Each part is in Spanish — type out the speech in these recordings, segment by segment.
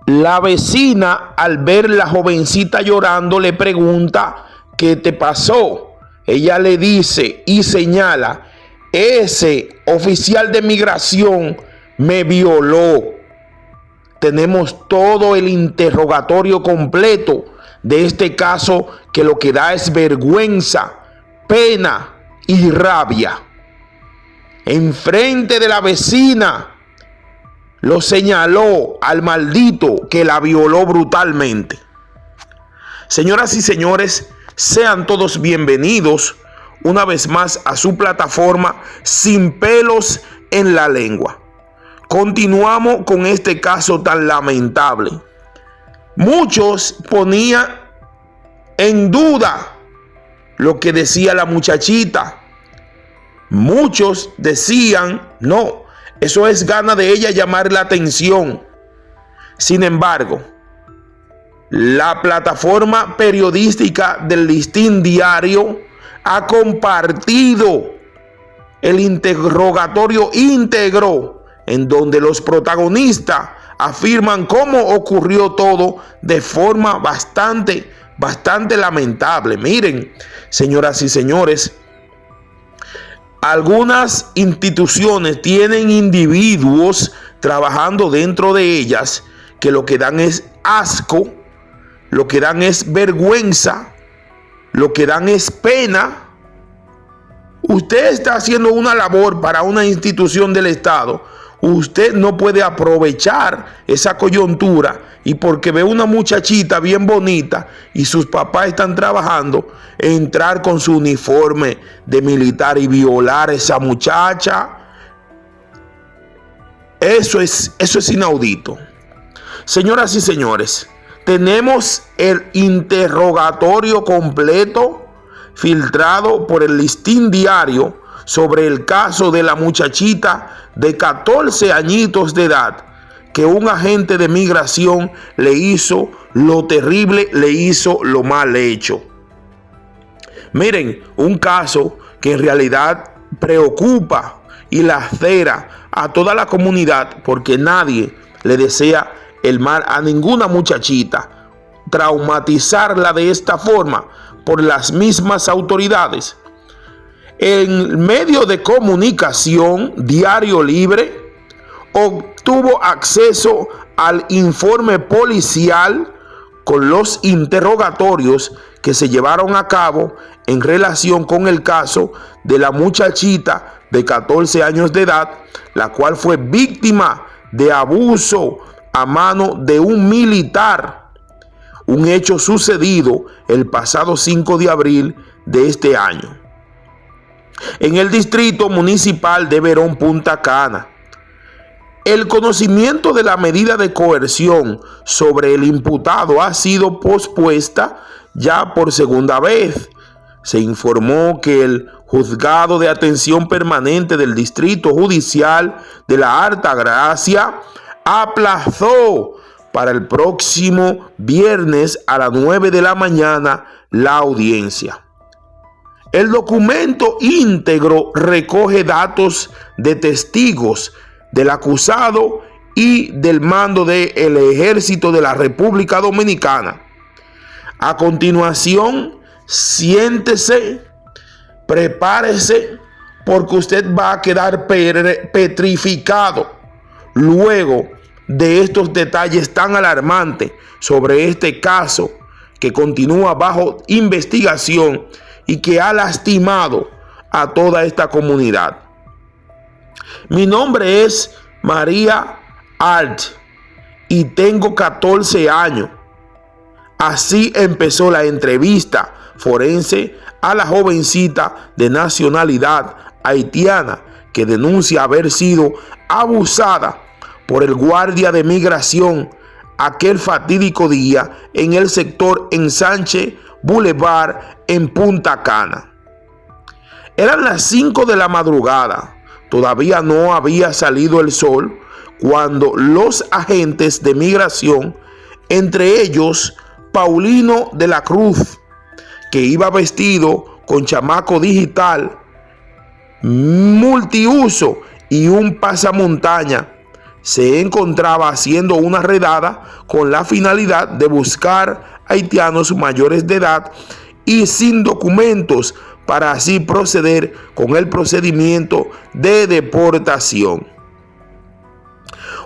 La vecina, al ver la jovencita llorando, le pregunta: ¿qué te pasó? Ella le dice y señala: ese oficial de migración me violó. Tenemos todo el interrogatorio completo de este caso, que lo que da es vergüenza, pena y rabia. Enfrente de la vecina lo señaló al maldito que la violó brutalmente. Señoras y señores, sean todos bienvenidos una vez más a su plataforma Sin Pelos en la Lengua. Continuamos con este caso tan lamentable. Muchos ponían en duda lo que decía la muchachita. Muchos decían: no, eso es gana de ella llamar la atención. Sin embargo, la plataforma periodística del Listín Diario ha compartido el interrogatorio íntegro, en donde los protagonistas afirman cómo ocurrió todo de forma bastante lamentable. Miren, señoras y señores, algunas instituciones tienen individuos trabajando dentro de ellas que lo que dan es asco, lo que dan es vergüenza, lo que dan es pena. Usted está haciendo una labor para una institución del Estado. Usted no puede aprovechar esa coyuntura y porque ve una muchachita bien bonita y sus papás están trabajando, entrar con su uniforme de militar y violar a esa muchacha. Eso es inaudito. Señoras y señores, tenemos el interrogatorio completo filtrado por el Listín Diario sobre el caso de la muchachita de 14 añitos de edad, que un agente de migración le hizo lo terrible, le hizo lo mal hecho. Miren, un caso que en realidad preocupa y lacera a toda la comunidad, porque nadie le desea el mal a ninguna muchachita. Traumatizarla de esta forma por las mismas autoridades. El medio de comunicación Diario Libre obtuvo acceso al informe policial con los interrogatorios que se llevaron a cabo en relación con el caso de la muchachita de 14 años de edad, la cual fue víctima de abuso a mano de un militar, un hecho sucedido el pasado 5 de abril de este año en el distrito municipal de Verón, Punta Cana. El conocimiento de la medida de coerción sobre el imputado ha sido pospuesta ya por segunda vez. Se informó que el Juzgado de Atención Permanente del Distrito Judicial de la Alta Gracia aplazó para el próximo viernes a las 9 de la mañana la audiencia. El documento íntegro recoge datos de testigos, del acusado y del mando del Ejército de la República Dominicana. A continuación, siéntese, prepárese, porque usted va a quedar petrificado luego de estos detalles tan alarmantes sobre este caso que continúa bajo investigación y que ha lastimado a toda esta comunidad. Mi nombre es María Alt y tengo 14 años. Así empezó la entrevista forense a la jovencita de nacionalidad haitiana que denuncia haber sido abusada por el guardia de migración aquel fatídico día en el sector Ensanche Boulevard en Punta Cana. Eran las 5 de la madrugada. Todavía no había salido el sol cuando los agentes de migración, entre ellos Paulino de la Cruz, que iba vestido con chamaco digital multiuso y un pasamontaña, se encontraba haciendo una redada con la finalidad de buscar haitianos mayores de edad y sin documentos para así proceder con el procedimiento de deportación.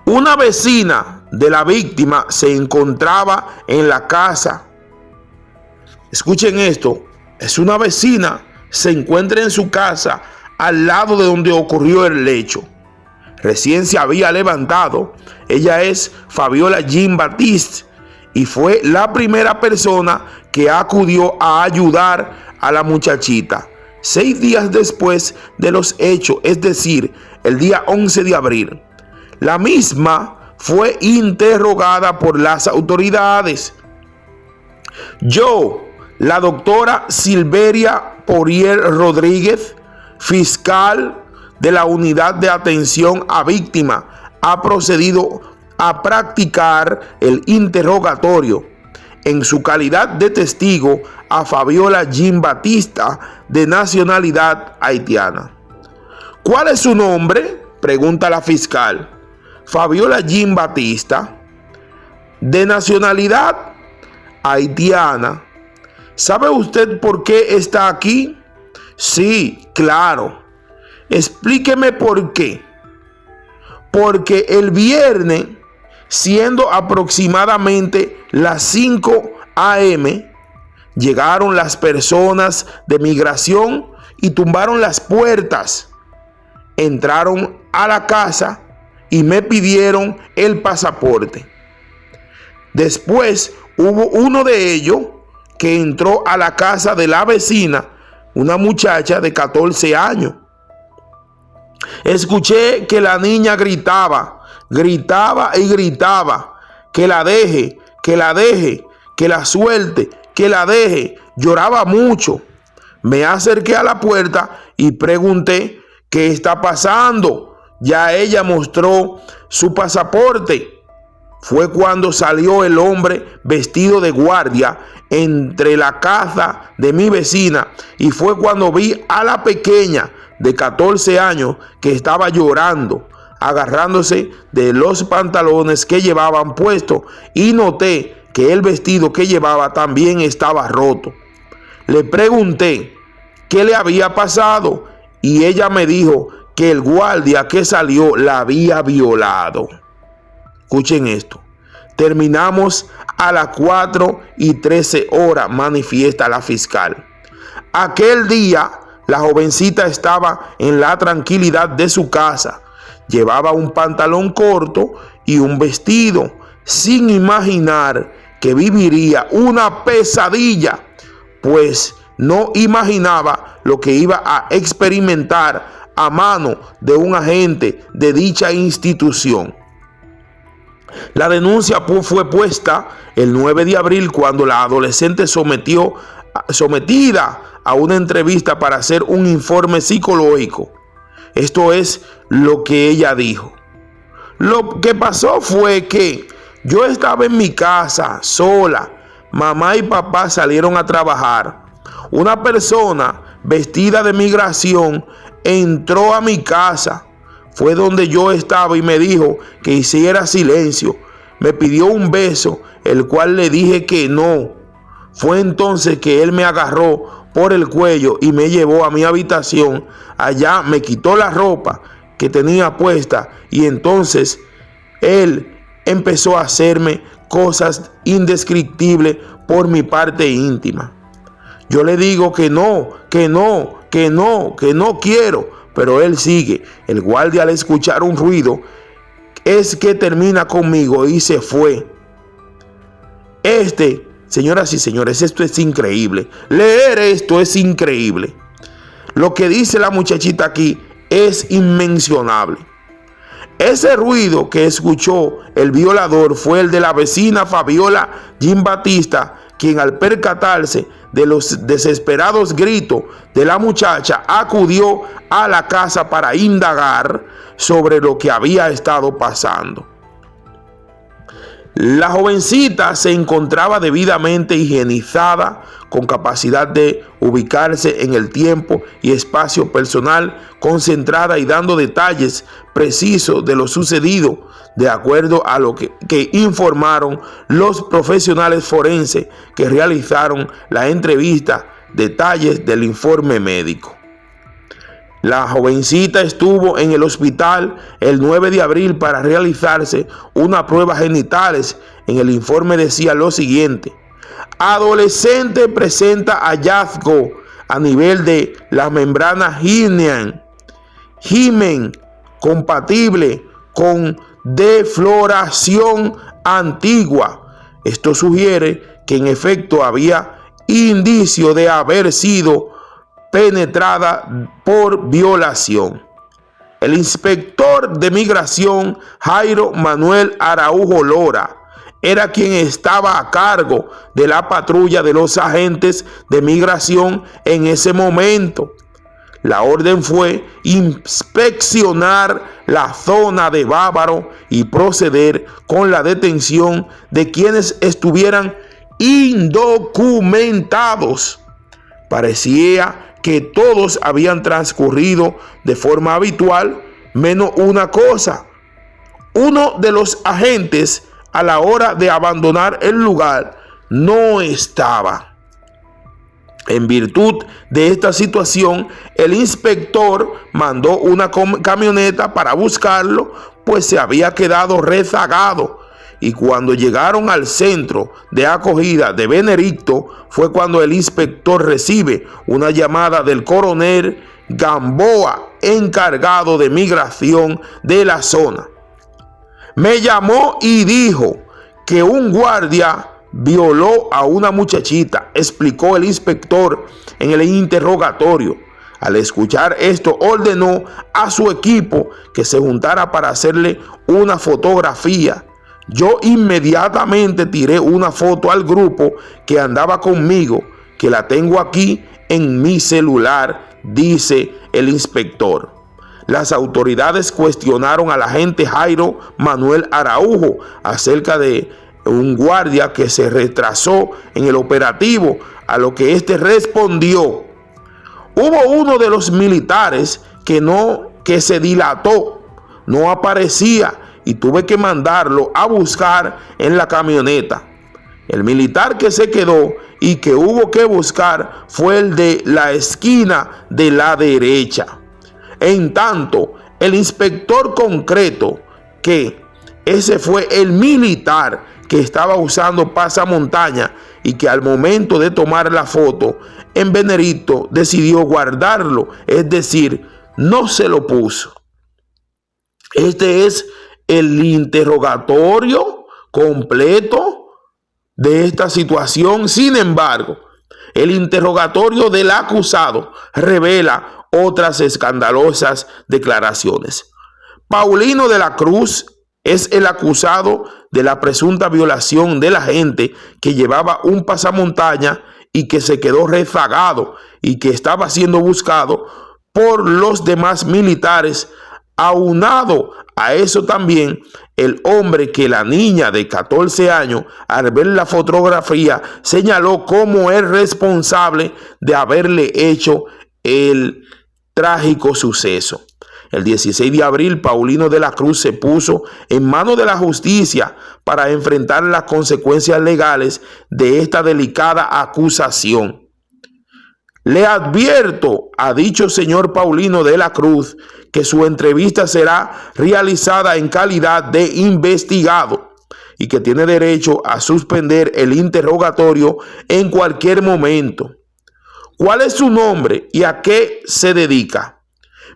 Una vecina de la víctima se encontraba en la casa. Escuchen esto, es una vecina, se encuentra en su casa al lado de donde ocurrió el hecho. Recién se había levantado. Ella es Fabiola Jean-Baptiste y fue la primera persona que acudió a ayudar a la muchachita 6 días después de los hechos, es decir, el día 11 de abril. La misma fue interrogada por las autoridades. Yo, la doctora Silveria Porier Rodríguez, fiscal de la Unidad de Atención a Víctimas, ha procedido a practicar el interrogatorio en su calidad de testigo a Fabiola Jean-Baptiste, de nacionalidad haitiana. ¿Cuál es su nombre?, pregunta la fiscal. Fabiola Jean-Baptiste, de nacionalidad haitiana. ¿Sabe usted por qué está aquí? Sí, claro. Explíqueme por qué. Porque el viernes, siendo aproximadamente las 5 a.m., llegaron las personas de migración y tumbaron las puertas. Entraron a la casa y me pidieron el pasaporte. Después hubo uno de ellos que entró a la casa de la vecina, una muchacha de 14 años. Escuché que la niña gritaba y gritaba, que la deje, que la deje, que la suelte, que la deje. Lloraba mucho. Me acerqué a la puerta y pregunté qué está pasando. Ya ella mostró su pasaporte. Fue cuando salió el hombre vestido de guardia entre la casa de mi vecina y fue cuando vi a la pequeña de 14 años que estaba llorando, agarrándose de los pantalones que llevaban puestos, y noté que el vestido que llevaba también estaba roto. Le pregunté qué le había pasado y ella me dijo que el guardia que salió la había violado. Escuchen esto. Terminamos a las 4:13, manifiesta la fiscal. Aquel día la jovencita estaba en la tranquilidad de su casa. Llevaba un pantalón corto y un vestido, sin imaginar que viviría una pesadilla, pues no imaginaba lo que iba a experimentar a mano de un agente de dicha institución. La denuncia fue puesta el 9 de abril cuando la adolescente sometida a una entrevista para hacer un informe psicológico. Esto es lo que ella dijo. Lo que pasó fue que yo estaba en mi casa sola. Mamá y papá salieron a trabajar. Una persona vestida de migración entró a mi casa. Fue donde yo estaba y me dijo que hiciera silencio. Me pidió un beso, el cual le dije que no. Fue entonces que él me agarró por el cuello y me llevó a mi habitación. Allá me quitó la ropa que tenía puesta y entonces él empezó a hacerme cosas indescriptibles por mi parte íntima. Yo le digo que no quiero. Pero él sigue. El guardia, al escuchar un ruido, es que termina conmigo y se fue. Señoras y señores, esto es increíble. Leer esto es increíble. Lo que dice la muchachita aquí es inmencionable. Ese ruido que escuchó el violador fue el de la vecina Fabiola Jean-Baptiste, quien al percatarse de los desesperados gritos de la muchacha acudió a la casa para indagar sobre lo que había estado pasando. La jovencita se encontraba debidamente higienizada, con capacidad de ubicarse en el tiempo y espacio personal, concentrada y dando detalles precisos de lo sucedido, de acuerdo a lo que informaron los profesionales forenses que realizaron la entrevista, detalles del informe médico. La jovencita estuvo en el hospital el 9 de abril para realizarse una prueba genitales. En el informe decía lo siguiente: adolescente presenta hallazgo a nivel de la membrana himen compatible con defloración antigua. Esto sugiere que en efecto había indicio de haber sido penetrada por violación. El inspector de migración Jairo Manuel Araujo Lora era quien estaba a cargo de la patrulla de los agentes de migración en ese momento. La orden fue inspeccionar la zona de Bávaro y proceder con la detención de quienes estuvieran indocumentados. Parecía que todos habían transcurrido de forma habitual, menos una cosa. Uno de los agentes, a la hora de abandonar el lugar, no estaba. En virtud de esta situación, el inspector mandó una camioneta para buscarlo, pues se había quedado rezagado. Y cuando llegaron al centro de acogida de Benedicto, fue cuando el inspector recibe una llamada del coronel Gamboa, encargado de migración de la zona. Me llamó y dijo que un guardia violó a una muchachita, explicó el inspector en el interrogatorio. Al escuchar esto, ordenó a su equipo que se juntara para hacerle una fotografía. Yo inmediatamente tiré una foto al grupo que andaba conmigo, que la tengo aquí en mi celular, dice el inspector. Las autoridades cuestionaron al agente Jairo Manuel Araujo acerca de un guardia que se retrasó en el operativo, a lo que éste respondió: hubo uno de los militares que se dilató, no aparecía, y tuve que mandarlo a buscar en la camioneta. El militar que se quedó y que hubo que buscar fue el de la esquina de la derecha. En tanto, el inspector concreto que ese fue el militar que estaba usando pasamontaña y que al momento de tomar la foto en Benedicto decidió guardarlo, es decir, no se lo puso. Este es el interrogatorio completo de esta situación. Sin embargo, el interrogatorio del acusado revela otras escandalosas declaraciones. Paulino de la Cruz es el acusado de la presunta violación del agente que llevaba un pasamontaña y que se quedó rezagado y que estaba siendo buscado por los demás militares. Aunado a eso también, el hombre que la niña de 14 años, al ver la fotografía, señaló como el responsable de haberle hecho el trágico suceso. El 16 de abril, Paulino de la Cruz se puso en manos de la justicia para enfrentar las consecuencias legales de esta delicada acusación. Le advierto a dicho señor Paulino de la Cruz que su entrevista será realizada en calidad de investigado y que tiene derecho a suspender el interrogatorio en cualquier momento. ¿Cuál es su nombre y a qué se dedica?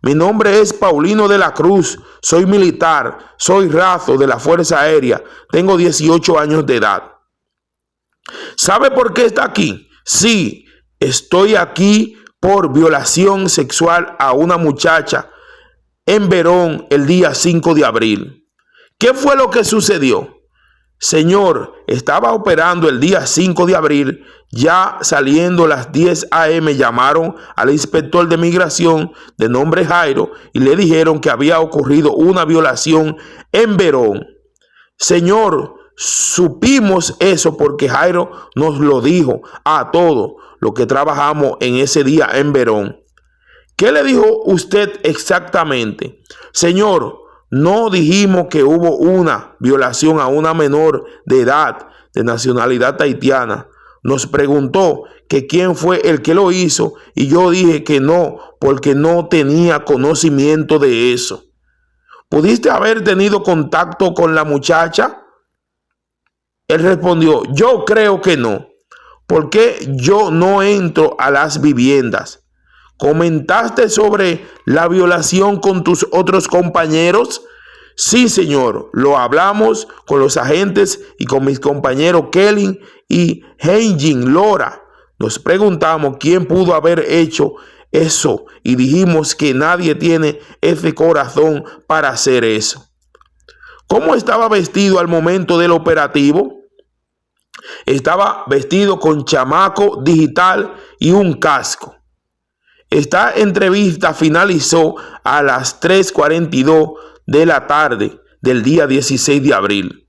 Mi nombre es Paulino de la Cruz, soy militar, soy raso de la Fuerza Aérea, tengo 18 años de edad. ¿Sabe por qué está aquí? Sí, estoy aquí por violación sexual a una muchacha en Verón el día 5 de abril. ¿Qué fue lo que sucedió? Señor, estaba operando el día 5 de abril, ya saliendo las 10 a.m. llamaron al inspector de migración de nombre Jairo y le dijeron que había ocurrido una violación en Verón. Señor, supimos eso porque Jairo nos lo dijo a todos los que trabajamos en ese día en Verón. ¿Qué le dijo usted exactamente? Señor, no dijimos que hubo una violación a una menor de edad de nacionalidad haitiana. Nos preguntó que quién fue el que lo hizo y yo dije que no, porque no tenía conocimiento de eso. ¿Pudiste haber tenido contacto con la muchacha? Él respondió, yo creo que no, porque yo no entro a las viviendas. ¿Comentaste sobre la violación con tus otros compañeros? Sí, señor, lo hablamos con los agentes y con mis compañeros Kelly y Heijin Lora. Nos preguntamos quién pudo haber hecho eso y dijimos que nadie tiene ese corazón para hacer eso. ¿Cómo estaba vestido al momento del operativo? Estaba vestido con chamaco digital y un casco. Esta entrevista finalizó a las 3:42 de la tarde del día 16 de abril.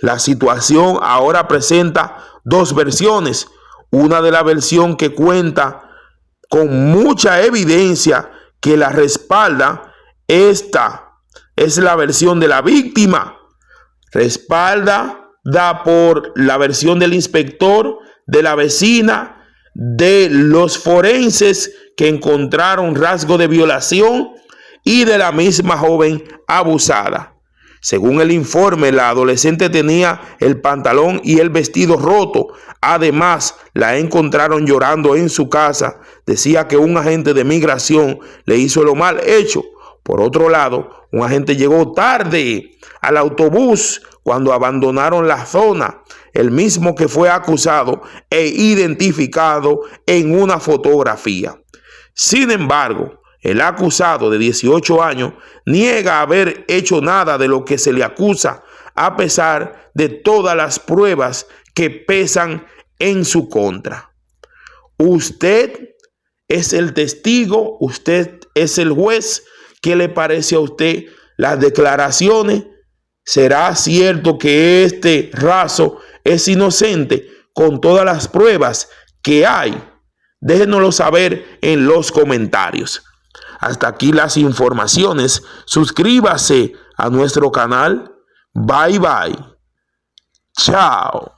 La situación ahora presenta dos versiones. Una de la versión que cuenta con mucha evidencia que la respalda. Esta es la versión de la víctima, respalda por la versión del inspector, de la vecina, de los forenses que encontraron rasgo de violación y de la misma joven abusada. Según el informe, la adolescente tenía el pantalón y el vestido roto. Además, la encontraron llorando en su casa. Decía que un agente de migración le hizo lo mal hecho. Por otro lado, un agente llegó tarde al autobús cuando abandonaron la zona, el mismo que fue acusado e identificado en una fotografía. Sin embargo, el acusado de 18 años niega haber hecho nada de lo que se le acusa, a pesar de todas las pruebas que pesan en su contra. Usted es el testigo, usted es el juez. ¿Qué le parece a usted las declaraciones? ¿Será cierto que este raso es inocente con todas las pruebas que hay? Déjenoslo saber en los comentarios. Hasta aquí las informaciones. Suscríbase a nuestro canal. Bye bye. Chao.